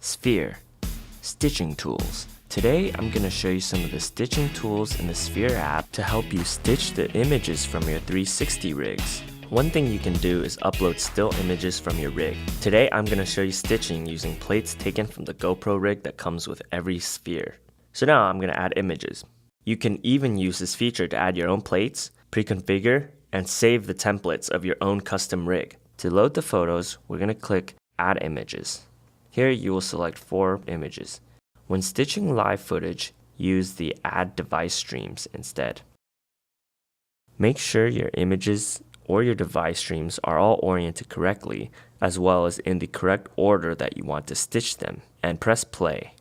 Sphere. Stitching tools. Today I'm going to show you some of the stitching tools in the Sphere app to help you stitch the images from your 360 rigs. One thing you can do is upload still images from your rig. Today I'm going to show you stitching using plates taken from the GoPro rig that comes with every Sphere. So now I'm going to add images. You can even use this feature to add your own plates, pre-configure, and save the templates of your own custom rig. To load the photos, we're going to click Add Images. Here you will select 4 images. When stitching live footage, use the Add Device Streams instead. Make sure your images or your device streams are all oriented correctly, as well as in the correct order that you want to stitch them, and press play.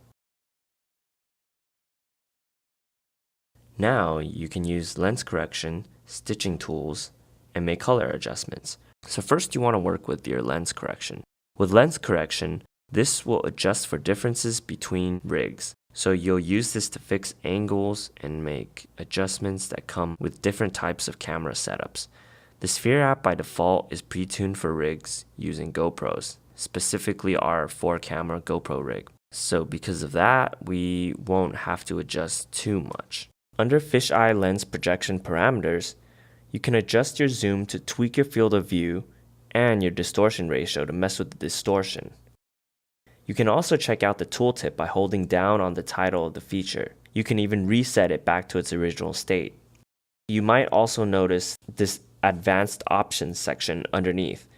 Now you can use lens correction, stitching tools, and make color adjustments. So first you want to work with your lens correction. With lens correction, this will adjust for differences between rigs. So you'll use this to fix angles and make adjustments that come with different types of camera setups. The Sphere app by default is pre-tuned for rigs using GoPros, specifically our 4-camera GoPro rig. So because of that, we won't have to adjust too much. Under fisheye lens projection parameters, you can adjust your zoom to tweak your field of view and your distortion ratio to mess with the distortion. You can also check out the tooltip by holding down on the title of the feature. You can even reset it back to its original state. You might also notice this advanced options section underneath.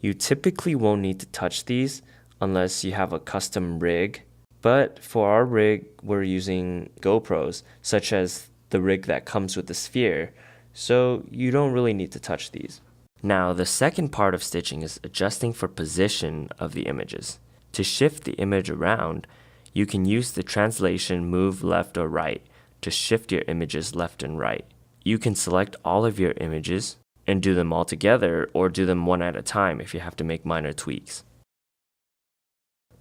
You typically won't need to touch these unless you have a custom rig. But for our rig, we're using GoPros, such as the rig that comes with the Sphere, so you don't really need to touch these. Now, the second part of stitching is adjusting for position of the images. To shift the image around, you can use the translation move left or right to shift your images left and right. You can select all of your images and do them all together or do them one at a time if you have to make minor tweaks.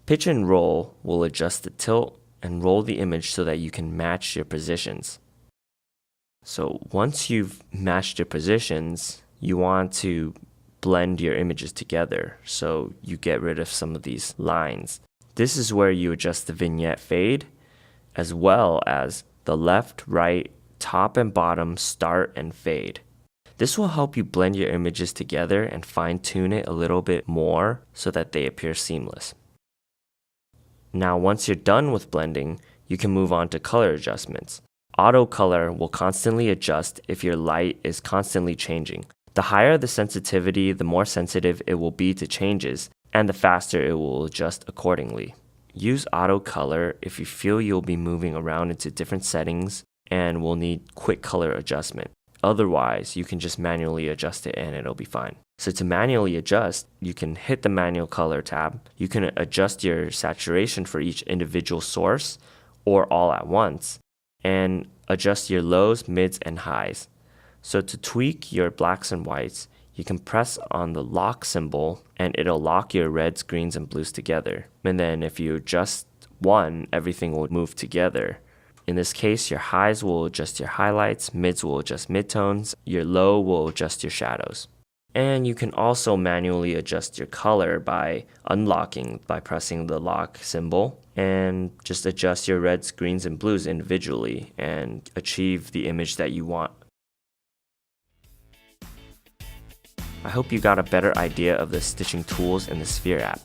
Pitch and roll will adjust the tilt and roll the image so that you can match your positions. So once you've matched your positions, you want to blend your images together so you get rid of some of these lines. This is where you adjust the vignette fade as well as the left, right, top and bottom start and fade. This will help you blend your images together and fine-tune it a little bit more so that they appear seamless. Now once you're done with blending, you can move on to color adjustments. Auto color will constantly adjust if your light is constantly changing. The higher the sensitivity, the more sensitive it will be to changes, and the faster it will adjust accordingly. Use auto color if you feel you'll be moving around into different settings and will need quick color adjustment. Otherwise, you can just manually adjust it and it'll be fine. So to manually adjust, you can hit the manual color tab. You can adjust your saturation for each individual source or all at once, and adjust your lows, mids, and highs. So to tweak your blacks and whites, you can press on the lock symbol and it'll lock your reds, greens, and blues together. And then if you adjust one, everything will move together. In this case, your highs will adjust your highlights, mids will adjust midtones, your low will adjust your shadows. And you can also manually adjust your color by unlocking by pressing the lock symbol and just adjust your reds, greens, and blues individually and achieve the image that you want. I hope you got a better idea of the stitching tools in the Sphere app.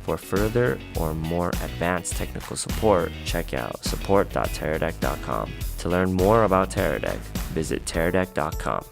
For further or more advanced technical support, check out support.teradek.com. To learn more about Teradek, visit teradek.com.